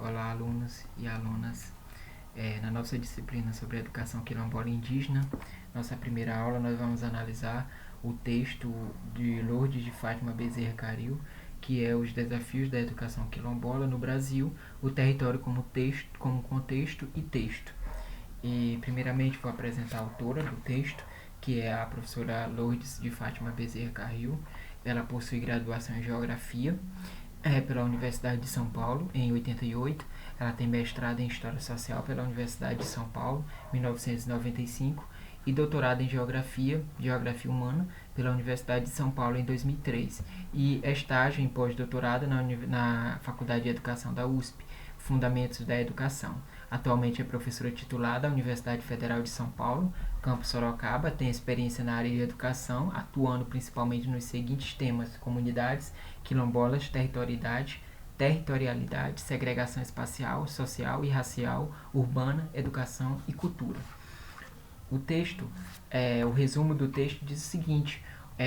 Olá, alunos e alunas. Na nossa disciplina sobre educação quilombola e indígena, nossa primeira aula, nós vamos analisar o texto de Lourdes de Fátima Bezerra Caril, que é Os Desafios da Educação Quilombola no Brasil, o território como contexto e texto. E, primeiramente, vou apresentar a autora do texto, que é a professora Lourdes de Fátima Bezerra Caril. Ela possui graduação em Geografia pela Universidade de São Paulo, em 88. Ela tem mestrado em História Social pela Universidade de São Paulo, 1995, e doutorado em Geografia Humana, pela Universidade de São Paulo, em 2003. E estágio em pós-doutorado na Faculdade de Educação da USP, Fundamentos da Educação. Atualmente é professora titular da Universidade Federal de São Paulo, campus Sorocaba, tem experiência na área de educação, atuando principalmente nos seguintes temas: comunidades, quilombolas, territorialidade, segregação espacial, social e racial, urbana, educação e cultura. O resumo do texto diz o seguinte: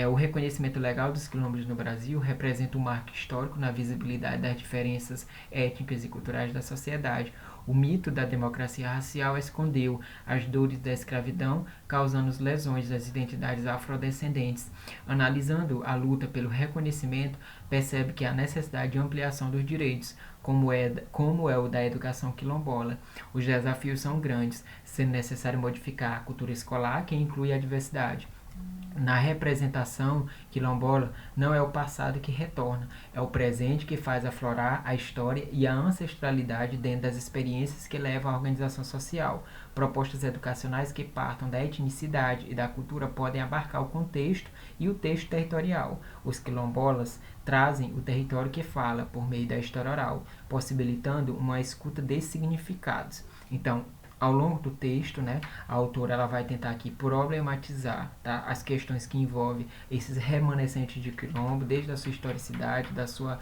o reconhecimento legal dos quilombos no Brasil representa um marco histórico na visibilidade das diferenças étnicas e culturais da sociedade. O mito da democracia racial escondeu as dores da escravidão, causando lesões das identidades afrodescendentes. Analisando a luta pelo reconhecimento, percebe que há necessidade de ampliação dos direitos, como é o da educação quilombola. Os desafios são grandes, sendo necessário modificar a cultura escolar que inclui a diversidade. Na representação quilombola, não é o passado que retorna, é o presente que faz aflorar a história e a ancestralidade dentro das experiências que levam à organização social. Propostas educacionais que partam da etnicidade e da cultura podem abarcar o contexto e o texto territorial. Os quilombolas trazem o território que fala por meio da história oral, possibilitando uma escuta de significados. Então, ao longo do texto, né, a autora ela vai tentar aqui problematizar, tá, as questões que envolvem esses remanescentes de quilombo, desde a sua historicidade, da sua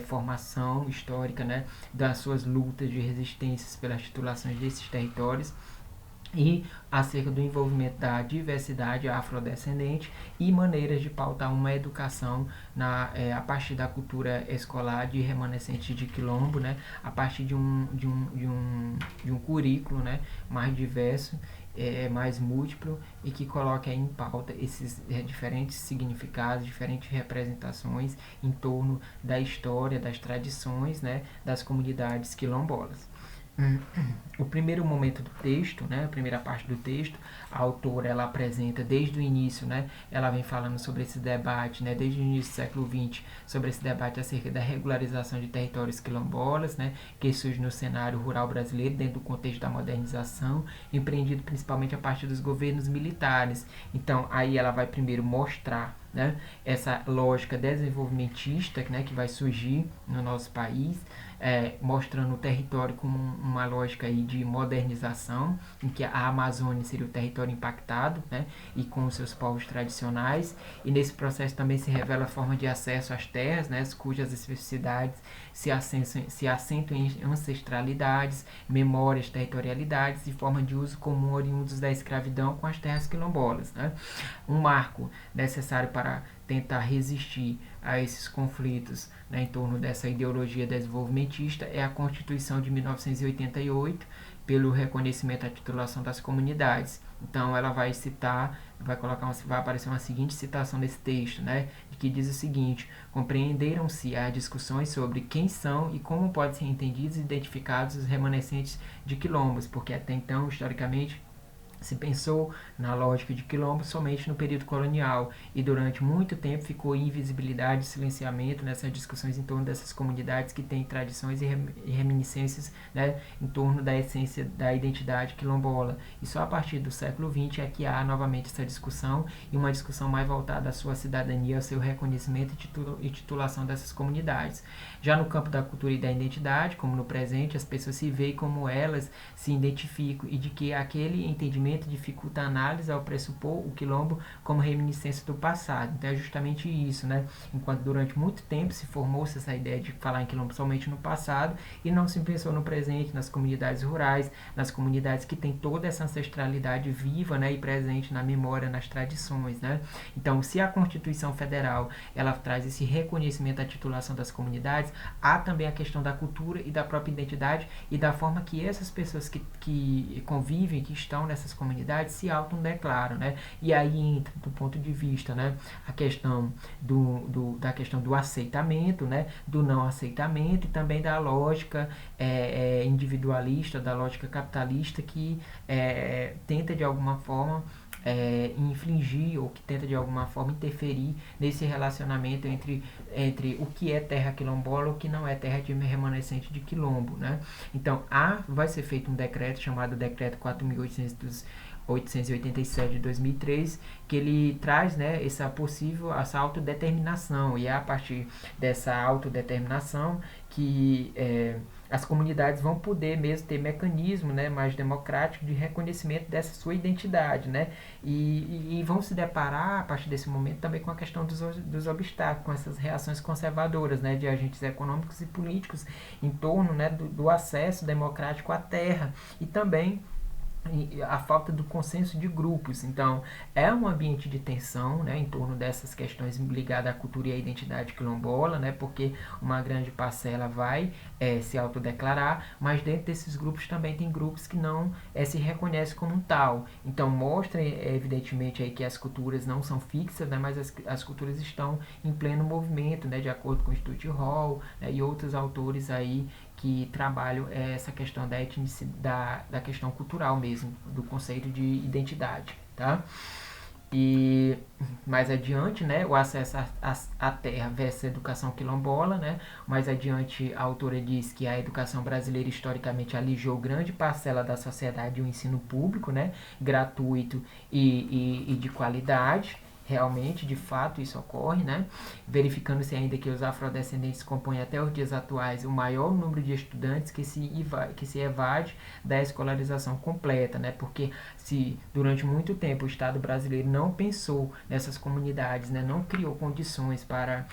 formação histórica, né, das suas lutas de resistências pelas titulações desses territórios, e acerca do envolvimento da diversidade afrodescendente e maneiras de pautar uma educação a partir da cultura escolar de remanescentes de quilombo, né, a partir de um currículo, né, mais diverso, mais múltiplo, e que coloque em pauta esses diferentes significados, diferentes representações em torno da história, das tradições, né, das comunidades quilombolas. O primeiro momento do texto, né, a primeira parte do texto, a autora ela apresenta desde o início, né, ela vem falando sobre esse debate, né, desde o início do século XX, sobre esse debate acerca da regularização de territórios quilombolas, né, que surge no cenário rural brasileiro dentro do contexto da modernização, empreendido principalmente a partir dos governos militares. Então, aí ela vai primeiro mostrar, né, essa lógica desenvolvimentista, né, que vai surgir no nosso país, mostrando o território como uma lógica aí de modernização, em que a Amazônia seria o território impactado, né, e com os seus povos tradicionais, e nesse processo também se revela a forma de acesso às terras, né, cujas especificidades se assentam em ancestralidades, memórias, territorialidades e forma de uso comum oriundos da escravidão com as terras quilombolas, né. Um marco necessário para tentar resistir a esses conflitos, né, em torno dessa ideologia desenvolvimentista é a Constituição de 1988, pelo reconhecimento à titulação das comunidades. Então ela vai citar, vai aparecer uma seguinte citação nesse texto, né, que diz o seguinte: compreenderam-se as discussões sobre quem são e como podem ser entendidos e identificados os remanescentes de quilombos, porque até então, historicamente, se pensou na lógica de quilombo somente no período colonial, e durante muito tempo ficou invisibilidade e silenciamento nessas discussões em torno dessas comunidades que têm tradições e reminiscências, né, em torno da essência da identidade quilombola. E só a partir do século XX é que há novamente essa discussão, e uma discussão mais voltada à sua cidadania, ao seu reconhecimento e titulação dessas comunidades. Já no campo da cultura e da identidade, como no presente, as pessoas se veem como elas se identificam, e de que aquele entendimento entendimento dificulta a análise ao pressupor o quilombo como reminiscência do passado. Então é justamente isso, né? Enquanto durante muito tempo se formou-se essa ideia de falar em quilombo somente no passado e não se pensou no presente, nas comunidades rurais, nas comunidades que têm toda essa ancestralidade viva, né, e presente na memória, nas tradições, né? Então, se a Constituição Federal ela traz esse reconhecimento da titulação das comunidades, há também a questão da cultura e da própria identidade e da forma que essas pessoas que convivem, que estão nessas comunidades, se autodeclaram, né? E aí entra, do ponto de vista, né, a questão da questão do aceitamento, né, do não aceitamento e também da lógica individualista, da lógica capitalista que tenta de alguma forma infligir ou que tenta de alguma forma interferir nesse relacionamento entre o que é terra quilombola e o que não é terra de remanescente de quilombo, né? Então, vai ser feito um decreto chamado Decreto 4.887 de 2003, que ele traz, né, essa autodeterminação, e é a partir dessa autodeterminação que as comunidades vão poder mesmo ter mecanismo, né, mais democrático de reconhecimento dessa sua identidade, né, e vão se deparar a partir desse momento também com a questão dos obstáculos, com essas reações conservadoras, né, de agentes econômicos e políticos em torno, né, do acesso democrático à terra e também a falta do consenso de grupos. Então, é um ambiente de tensão, né, em torno dessas questões ligadas à cultura e à identidade quilombola, né, porque uma grande parcela vai se autodeclarar, mas dentro desses grupos também tem grupos que não se reconhecem como um tal. Então, mostra evidentemente aí que as culturas não são fixas, né, mas as culturas estão em pleno movimento, né, de acordo com o Stuart Hall, né, e outros autores aí que trabalham essa questão da etnicidade, da questão cultural mesmo, do conceito de identidade, tá? E mais adiante, né, o acesso à terra versus a educação quilombola, né? Mais adiante a autora diz que a educação brasileira historicamente alijou grande parcela da sociedade e o ensino público, né, gratuito e de qualidade. Realmente, de fato, isso ocorre, né? Verificando-se ainda que os afrodescendentes compõem até os dias atuais o maior número de estudantes que se evade da escolarização completa, né? Porque se durante muito tempo o Estado brasileiro não pensou nessas comunidades, né? Não criou condições para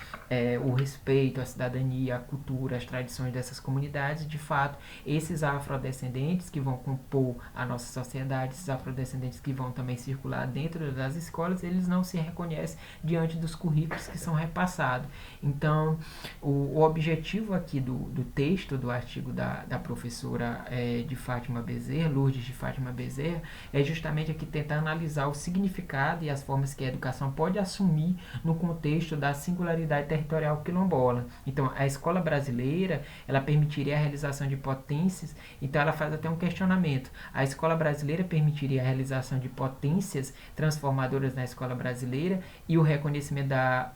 o respeito à cidadania, à cultura, às tradições dessas comunidades, de fato, esses afrodescendentes que vão compor a nossa sociedade, esses afrodescendentes que vão também circular dentro das escolas, eles não se reconhece diante dos currículos que são repassados. Então, o objetivo aqui do texto, do artigo da professora de Fátima Bezerra, Lourdes de Fátima Bezerra, é justamente aqui tentar analisar o significado e as formas que a educação pode assumir no contexto da singularidade territorial quilombola. Então, a escola brasileira, ela permitiria a realização de potências, então ela faz até um questionamento. A escola brasileira permitiria a realização de potências transformadoras na escola brasileira e o reconhecimento da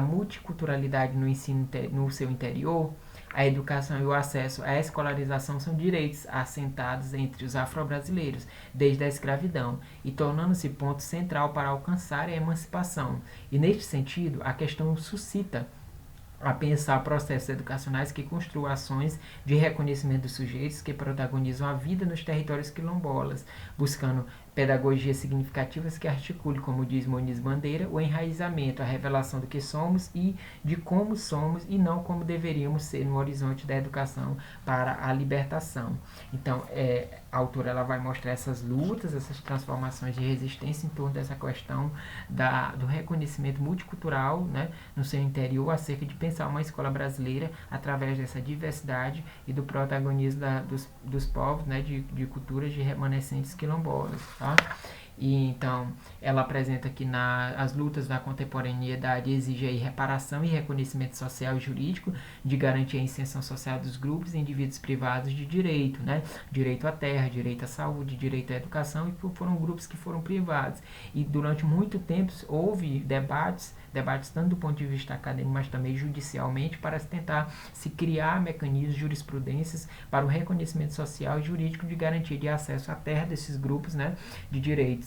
multiculturalidade no ensino no seu interior. A educação e o acesso à escolarização são direitos assentados entre os afro-brasileiros desde a escravidão e tornando-se ponto central para alcançar a emancipação. E neste sentido, a questão suscita a pensar processos educacionais que construam ações de reconhecimento dos sujeitos que protagonizam a vida nos territórios quilombolas, buscando pedagogias significativas que articulem, como diz Moniz Bandeira, o enraizamento, a revelação do que somos e de como somos e não como deveríamos ser no horizonte da educação para a libertação. Então, a autora ela vai mostrar essas lutas, essas transformações de resistência em torno dessa questão do reconhecimento multicultural, né, no seu interior, acerca de pensar uma escola brasileira através dessa diversidade e do protagonismo dos povos, né, de culturas de remanescentes quilombolas. Tá? E então ela apresenta que as lutas da contemporaneidade exigem aí reparação e reconhecimento social e jurídico de garantir a inserção social dos grupos e indivíduos privados de direito, né? Direito à terra, direito à saúde, direito à educação, e foram grupos que foram privados. E durante muito tempo houve debates tanto do ponto de vista acadêmico, mas também judicialmente, para tentar se criar mecanismos, jurisprudências para o reconhecimento social e jurídico de garantia de acesso à terra desses grupos, né, de direitos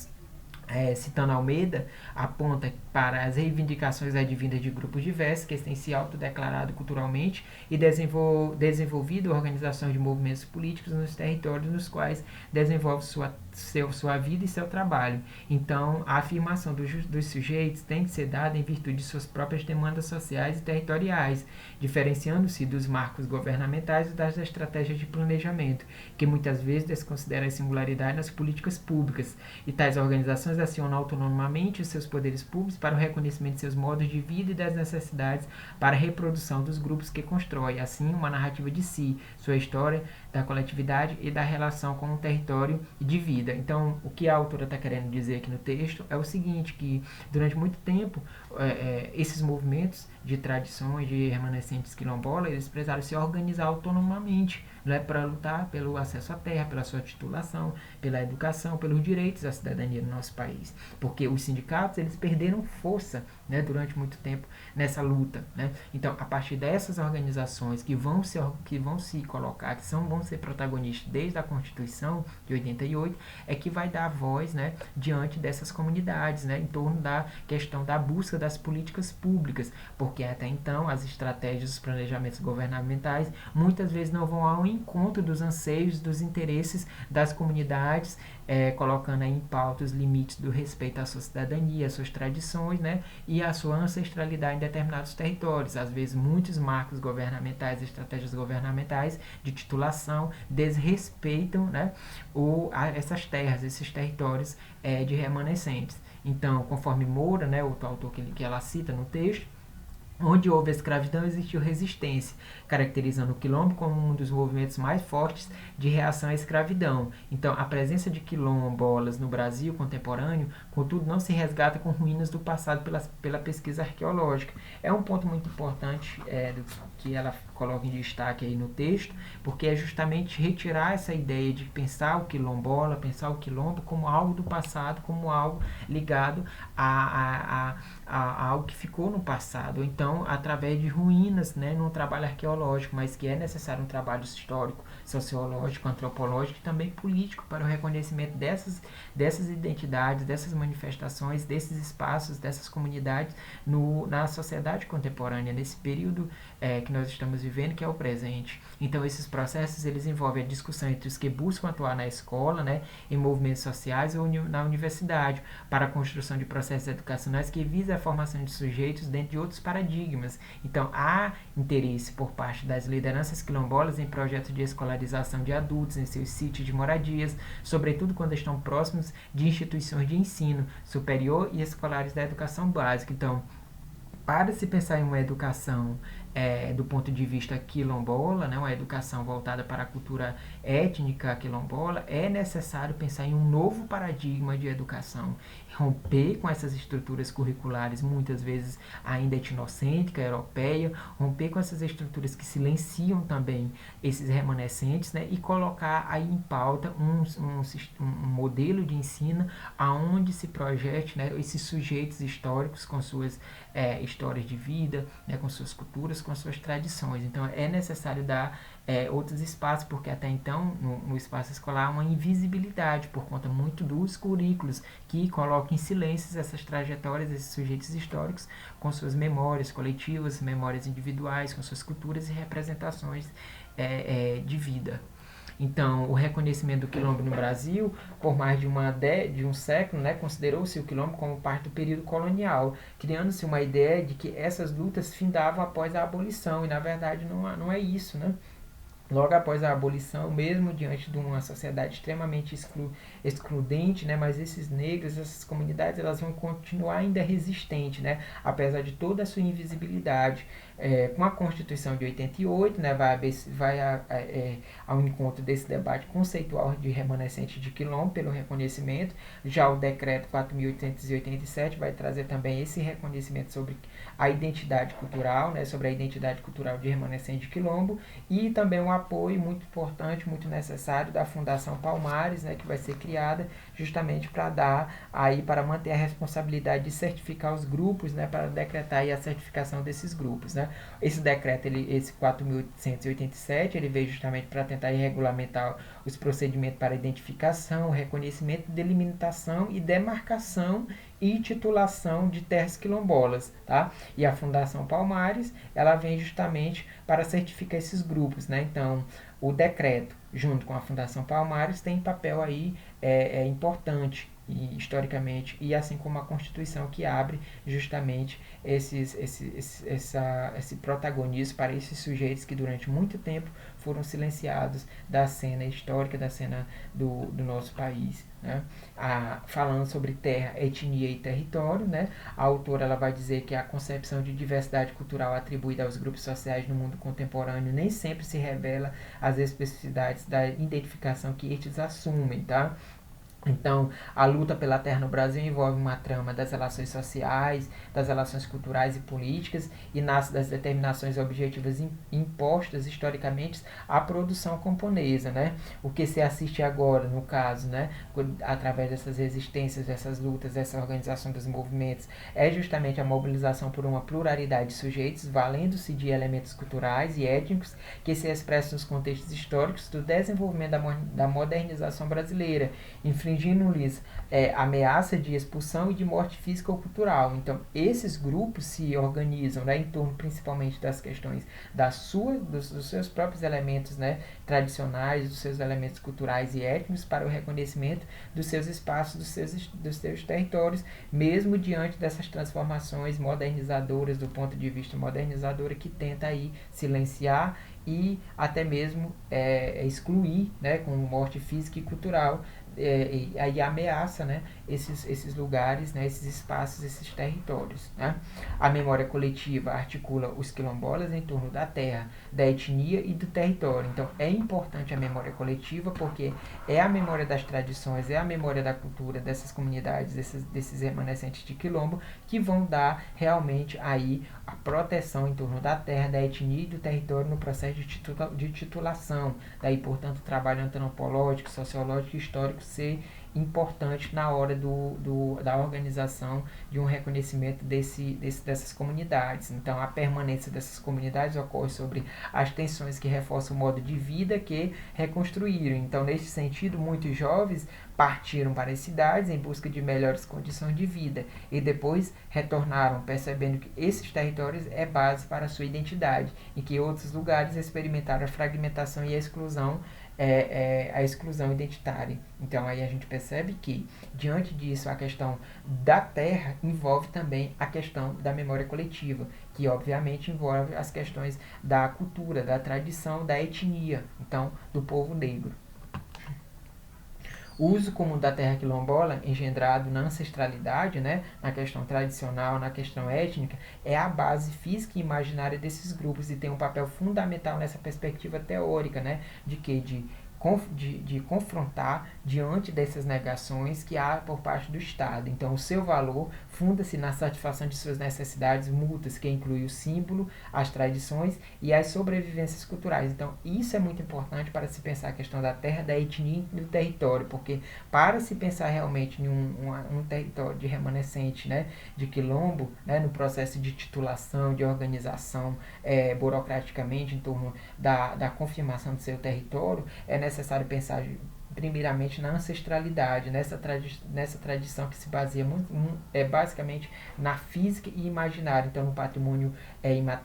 citando Almeida, aponta para as reivindicações advindas de grupos diversos que têm se autodeclarado culturalmente e desenvolvido organizações de movimentos políticos nos territórios nos quais desenvolve sua vida e seu trabalho. Então, a afirmação dos sujeitos tem que ser dada em virtude de suas próprias demandas sociais e territoriais, diferenciando-se dos marcos governamentais e das estratégias de planejamento, que muitas vezes desconsideram a singularidade nas políticas públicas, e tais organizações acionam autonomamente os seus poderes públicos para o reconhecimento de seus modos de vida e das necessidades para a reprodução dos grupos que constroem, assim, uma narrativa de si, sua história, da coletividade e da relação com o território e de vida. Então, o que a autora está querendo dizer aqui no texto é o seguinte, que durante muito tempo esses movimentos de tradições de remanescentes quilombolas, eles precisaram se organizar autonomamente, né, para lutar pelo acesso à terra, pela sua titulação, pela educação, pelos direitos da cidadania no nosso país. Porque os sindicatos, eles perderam força, né, durante muito tempo nessa luta, né? Então, a partir dessas organizações que vão se colocar, vão ser protagonistas desde a Constituição de 88, é que vai dar voz, né, diante dessas comunidades, né, em torno da questão da busca das políticas públicas, porque até então as estratégias, os planejamentos governamentais muitas vezes não vão ao encontro dos anseios, dos interesses das comunidades, colocando aí em pauta os limites do respeito à sua cidadania, às suas tradições, né, e à sua ancestralidade em determinados territórios. Às vezes, muitos marcos governamentais, estratégias governamentais de titulação desrespeitam, né, essas terras, esses territórios de remanescentes. Então, conforme Moura, né, outro autor que ela cita no texto, onde houve escravidão, existiu resistência, caracterizando o quilombo como um dos movimentos mais fortes de reação à escravidão. Então, a presença de quilombolas no Brasil contemporâneo, contudo, não se resgata com ruínas do passado pela pesquisa arqueológica. É um ponto muito importante que ela coloca em destaque aí no texto, porque é justamente retirar essa ideia de pensar o quilombola, pensar o quilombo como algo do passado, como algo ligado a algo que ficou no passado, ou então através de ruínas, né, num trabalho arqueológico, mas que é necessário um trabalho histórico, sociológico, antropológico e também político para o reconhecimento dessas identidades, dessas manifestações, desses espaços, dessas comunidades na sociedade contemporânea, nesse período que nós estamos vivendo, que é o presente. Então, esses processos, eles envolvem a discussão entre os que buscam atuar na escola, né, em movimentos sociais ou na universidade, para a construção de processos educacionais que visam a formação de sujeitos dentro de outros paradigmas. Então, há interesse por parte das lideranças quilombolas em projetos de escolarização de adultos em seus sítios de moradias, sobretudo quando estão próximos de instituições de ensino superior e escolares da educação básica. Então, para se pensar em uma educação do ponto de vista quilombola, né, uma educação voltada para a cultura étnica quilombola, é necessário pensar em um novo paradigma de educação, romper com essas estruturas curriculares, muitas vezes ainda etnocêntrica, europeia, romper com essas estruturas que silenciam também esses remanescentes, né, e colocar aí em pauta um modelo de ensino aonde se projete, né, esses sujeitos históricos com suas histórias de vida, né, com suas culturas, com suas tradições. Então, é necessário dar outros espaços, porque até então, no espaço escolar, há uma invisibilidade por conta muito dos currículos que colocam em silêncio essas trajetórias, esses sujeitos históricos, com suas memórias coletivas, memórias individuais, com suas culturas e representações de vida. Então, o reconhecimento do quilombo no Brasil, por mais de um século, né, considerou-se o quilombo como parte do período colonial, criando-se uma ideia de que essas lutas findavam após a abolição, e na verdade não é isso, né? Logo após a abolição, mesmo diante de uma sociedade extremamente excludente, né, mas esses negros, essas comunidades, elas vão continuar ainda resistentes, né, apesar de toda a sua invisibilidade. Com a Constituição de 88, né, vai ao encontro desse debate conceitual de remanescente de quilombo pelo reconhecimento. Já o decreto 4.887 vai trazer também esse reconhecimento sobre a identidade cultural, né, sobre a identidade cultural de remanescente de quilombo, e também um apoio muito importante, muito necessário da Fundação Palmares, né, que vai ser criada justamente para manter a responsabilidade de certificar os grupos, né, para decretar aí a certificação desses grupos, né. né? Esse decreto, esse 4.887, ele veio justamente para tentar regulamentar os procedimentos para identificação, reconhecimento, delimitação e demarcação e titulação de terras quilombolas, tá? E a Fundação Palmares, ela vem justamente para certificar esses grupos, né? Então, o decreto, junto com a Fundação Palmares, tem papel aí importante e, historicamente, e assim como a Constituição, que abre justamente esse protagonismo para esses sujeitos que durante muito tempo foram silenciados da cena histórica, da cena do nosso país, né? Falando sobre terra, etnia e território, né? A autora ela vai dizer que a concepção de diversidade cultural atribuída aos grupos sociais no mundo contemporâneo nem sempre se revela as especificidades da identificação que estes assumem, tá? Então, a luta pela terra no Brasil envolve uma trama das relações sociais, das relações culturais e políticas e nasce das determinações objetivas impostas historicamente à produção camponesa, né? O que se assiste agora, no caso, né, através dessas resistências, dessas lutas, dessa organização dos movimentos, é justamente a mobilização por uma pluralidade de sujeitos, valendo-se de elementos culturais e étnicos que se expressam nos contextos históricos do desenvolvimento da modernização brasileira, infringindo-lhes ameaça de expulsão e de morte física ou cultural. Então, esses grupos se organizam, né, em torno principalmente das questões dos seus próprios elementos, né, tradicionais, dos seus elementos culturais e étnicos para o reconhecimento dos seus espaços, dos seus territórios, mesmo diante dessas transformações modernizadoras, do ponto de vista modernizadora, que tenta aí silenciar e até mesmo excluir, né, com morte física e cultural, e aí ameaça, né, esses lugares, né, esses espaços, esses territórios, né? A memória coletiva articula os quilombolas em torno da terra, da etnia e do território. Então, é importante a memória coletiva porque é a memória das tradições, é a memória da cultura dessas comunidades, desses remanescentes de quilombo, que vão dar realmente aí a proteção em torno da terra, da etnia e do território no processo de titulação. Daí, portanto, o trabalho antropológico, sociológico e histórico ser importante na hora da organização de um reconhecimento dessas comunidades. Então, a permanência dessas comunidades ocorre sobre as tensões que reforçam o modo de vida que reconstruíram. Então, nesse sentido, muitos jovens partiram para as cidades em busca de melhores condições de vida e depois retornaram percebendo que esses territórios é base para a sua identidade e que outros lugares experimentaram a fragmentação e a exclusão identitária. Então aí a gente percebe que, diante disso, a questão da terra envolve também a questão da memória coletiva, que obviamente envolve as questões da cultura, da tradição, da etnia, então, do povo negro. O uso comum da terra quilombola, engendrado na ancestralidade, né, na questão tradicional, na questão étnica, é a base física e imaginária desses grupos e tem um papel fundamental nessa perspectiva teórica, né, de confrontar diante dessas negações que há por parte do Estado. Então, o seu valor funda-se na satisfação de suas necessidades mútuas, que inclui o símbolo, as tradições e as sobrevivências culturais. Então, isso é muito importante para se pensar a questão da terra, da etnia e do território, porque para se pensar realmente em um território de remanescente, né, de quilombo, né, no processo de titulação, de organização burocraticamente em torno da confirmação do seu território, é necessário pensar primeiramente na ancestralidade, nessa tradição que se baseia basicamente na física e imaginário, então no patrimônio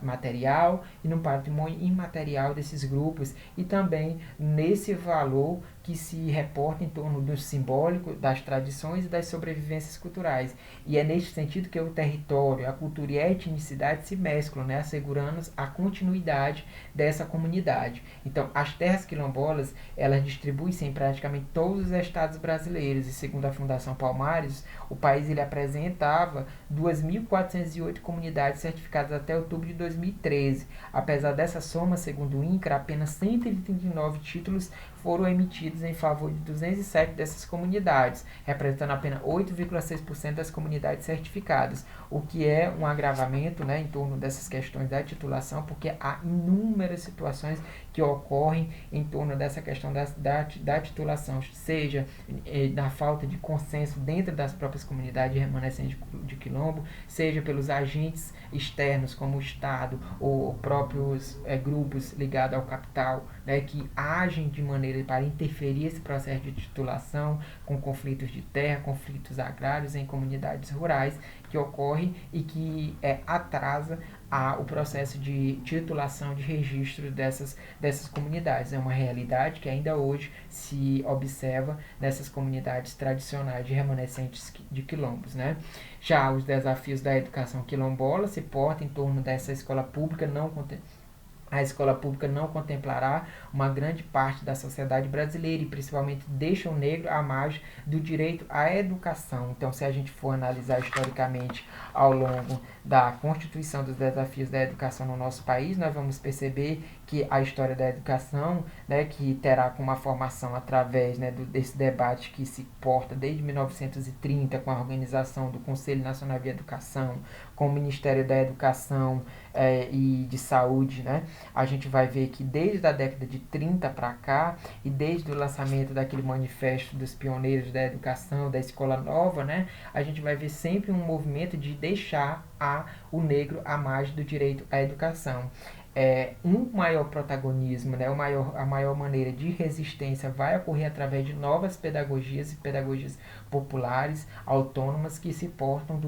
material e no patrimônio imaterial desses grupos e também nesse valor que se reporta em torno do simbólico, das tradições e das sobrevivências culturais. E é neste sentido que o território, a cultura e a etnicidade se mesclam, né, assegurando a continuidade dessa comunidade. Então, as terras quilombolas, elas distribuem-se em praticamente todos os estados brasileiros, e segundo a Fundação Palmares, o país ele apresentava 2.408 comunidades certificadas até outubro de 2013. Apesar dessa soma, segundo o INCRA, apenas 139 títulos foram emitidos em favor de 207 dessas comunidades, representando apenas 8,6% das comunidades certificadas, o que é um agravamento, né, em torno dessas questões da titulação, porque há inúmeras situações que ocorrem em torno dessa questão da titulação, seja na falta de consenso dentro das próprias comunidades remanescentes de quilombo, seja pelos agentes externos, como o Estado ou próprios grupos ligados ao capital, né, que agem de maneira para interferir esse processo de titulação com conflitos de terra, conflitos agrários em comunidades rurais que ocorre e que atrasa o processo de titulação de registro dessas comunidades. É uma realidade que ainda hoje se observa nessas comunidades tradicionais de remanescentes de quilombos, né? Já os desafios da educação quilombola se portam em torno dessa escola pública a escola pública não contemplará uma grande parte da sociedade brasileira e principalmente deixa o negro à margem do direito à educação. Então, se a gente for analisar historicamente ao longo da constituição dos desafios da educação no nosso país, nós vamos perceber que a história da educação, né, que terá como uma formação através, né, desse debate que se porta desde 1930 com a organização do Conselho Nacional de Educação, com o Ministério da Educação e de Saúde, né, a gente vai ver que desde a década de 30 para cá e desde o lançamento daquele manifesto dos pioneiros da educação, da escola nova, né, a gente vai ver sempre um movimento de deixar o negro à margem do direito à educação. Um maior protagonismo, né, a maior maneira de resistência vai ocorrer através de novas pedagogias e pedagogias populares, autônomas, que se portam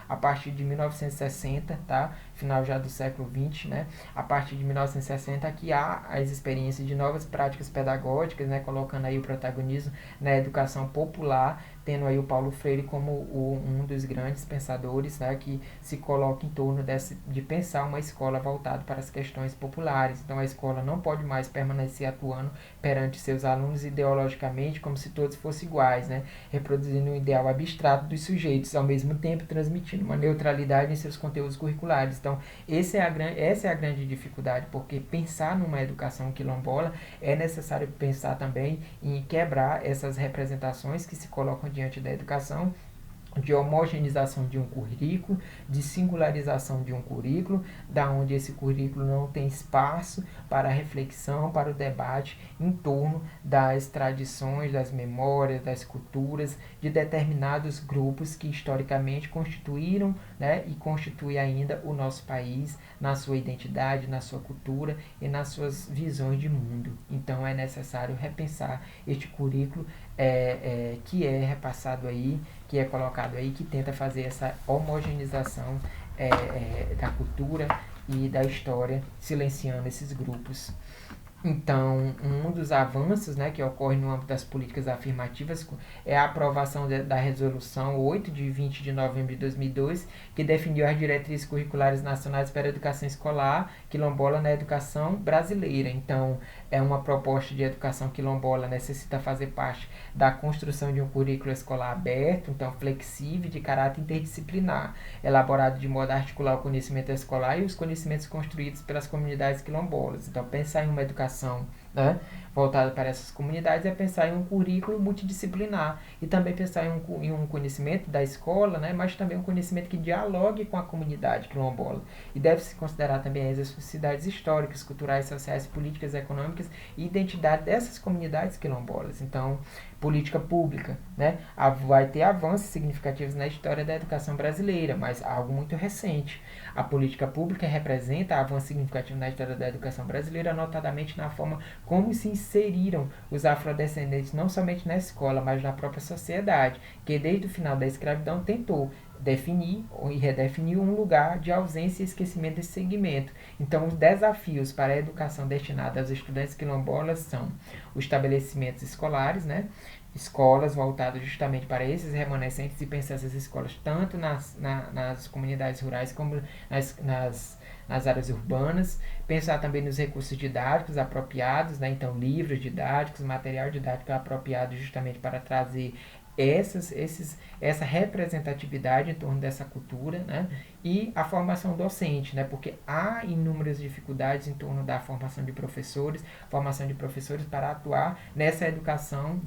a partir de 1960, tá? Final já do século XX, né? A partir de 1960 que há as experiências de novas práticas pedagógicas, né, colocando aí o protagonismo na educação popular, tendo aí o Paulo Freire como um dos grandes pensadores, né, que se coloca em torno de pensar uma escola voltada para as questões populares. Então a escola não pode mais permanecer atuando perante seus alunos ideologicamente como se todos fossem iguais, né, reproduzindo um ideal abstrato dos sujeitos, ao mesmo tempo transmitindo uma neutralidade em seus conteúdos curriculares. Então essa é a grande dificuldade, porque pensar numa educação quilombola é necessário pensar também em quebrar essas representações que se colocam diante da educação, de homogeneização de um currículo, de singularização de um currículo, da onde esse currículo não tem espaço para a reflexão, para o debate em torno das tradições, das memórias, das culturas de determinados grupos que historicamente constituíram, né, e constituem ainda o nosso país na sua identidade, na sua cultura e nas suas visões de mundo. Então é necessário repensar este currículo que é repassado aí, que é colocado aí, que tenta fazer essa homogeneização da cultura e da história, silenciando esses grupos. Então, um dos avanços, né, que ocorre no âmbito das políticas afirmativas é a aprovação da Resolução 8, de 20 de novembro de 2002, que definiu as diretrizes curriculares nacionais para a educação escolar quilombola na educação brasileira. Então, uma proposta de educação quilombola necessita fazer parte da construção de um currículo escolar aberto, então flexível, de caráter interdisciplinar, elaborado de modo a articular o conhecimento escolar e os conhecimentos construídos pelas comunidades quilombolas. Então, pensar em uma educação, né, voltada para essas comunidades é pensar em um currículo multidisciplinar e também pensar em um conhecimento da escola, né, mas também um conhecimento que dialogue com a comunidade quilombola. E deve-se considerar também as especificidades históricas, culturais, sociais, políticas, econômicas e identidade dessas comunidades quilombolas. Então, política pública, né, vai ter avanços significativos na história da educação brasileira, mas algo muito recente. A política pública representa avanço significativo na história da educação brasileira, notadamente na forma como se inseriram os afrodescendentes não somente na escola, mas na própria sociedade, que desde o final da escravidão tentou definir e redefinir um lugar de ausência e esquecimento desse segmento. Então, os desafios para a educação destinada aos estudantes quilombolas são os estabelecimentos escolares, né? Escolas voltadas justamente para esses remanescentes, e pensar essas escolas tanto nas comunidades rurais como nas áreas urbanas, pensar também nos recursos didáticos apropriados, né? Então livros didáticos, material didático apropriado justamente para trazer essa representatividade em torno dessa cultura, né? E a formação docente, né? Porque há inúmeras dificuldades em torno da formação de professores para atuar dessa educação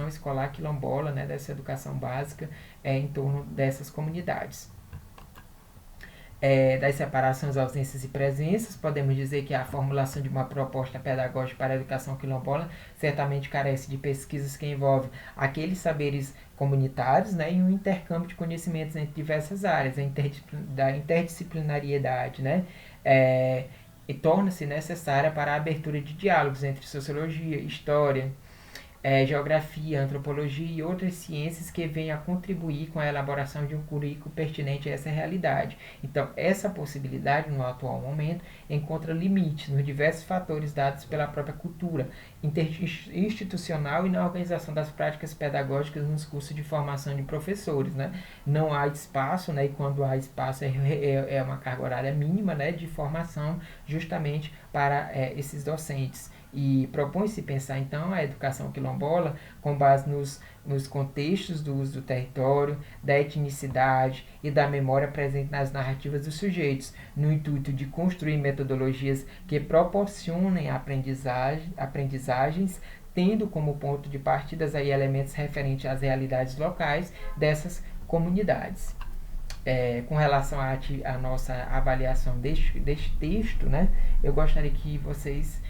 escolar quilombola, né? Dessa educação básica em torno dessas comunidades. Das separações, ausências e presenças, podemos dizer que a formulação de uma proposta pedagógica para a educação quilombola certamente carece de pesquisas que envolvem aqueles saberes comunitários, né, e um intercâmbio de conhecimentos entre diversas áreas, da interdisciplinariedade, né, e torna-se necessária para a abertura de diálogos entre sociologia, história, geografia, antropologia e outras ciências que venham a contribuir com a elaboração de um currículo pertinente a essa realidade. Então, essa possibilidade, no atual momento, encontra limites nos diversos fatores dados pela própria cultura institucional e na organização das práticas pedagógicas nos cursos de formação de professores, né? Não há espaço, né? E quando há espaço é uma carga horária mínima, né? De formação justamente para esses docentes. E propõe-se pensar, então, a educação quilombola com base nos contextos do uso do território, da etnicidade e da memória presente nas narrativas dos sujeitos, no intuito de construir metodologias que proporcionem aprendizagens, tendo como ponto de partida aí elementos referentes às realidades locais dessas comunidades. Com relação à nossa avaliação deste texto, né, eu gostaria que vocês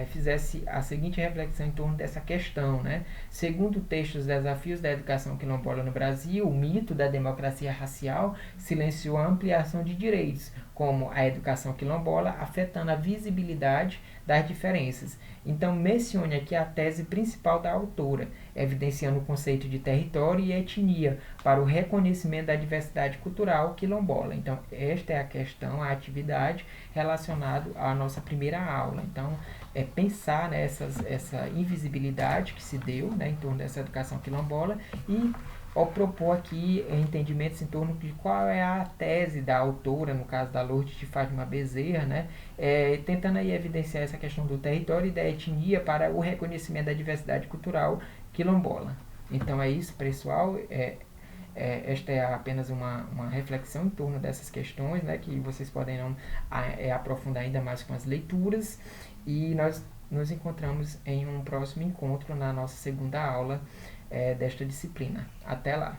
fizesse a seguinte reflexão em torno dessa questão, né? Segundo o texto Os Desafios da Educação Quilombola no Brasil, o mito da democracia racial silenciou a ampliação de direitos, como a educação quilombola, afetando a visibilidade das diferenças. Então, mencione aqui a tese principal da autora, evidenciando o conceito de território e etnia para o reconhecimento da diversidade cultural quilombola. Então, esta é a questão, a atividade relacionada à nossa primeira aula. Então, pensar essa invisibilidade que se deu, né, em torno dessa educação quilombola e ao propor aqui entendimentos em torno de qual é a tese da autora, no caso da Lourdes de Fátima Bezerra, né, tentando aí evidenciar essa questão do território e da etnia para o reconhecimento da diversidade cultural quilombola. Então é isso, pessoal. Esta é apenas uma reflexão em torno dessas questões, né, que vocês podem aprofundar ainda mais com as leituras. E nós nos encontramos em um próximo encontro na nossa segunda aula desta disciplina. Até lá!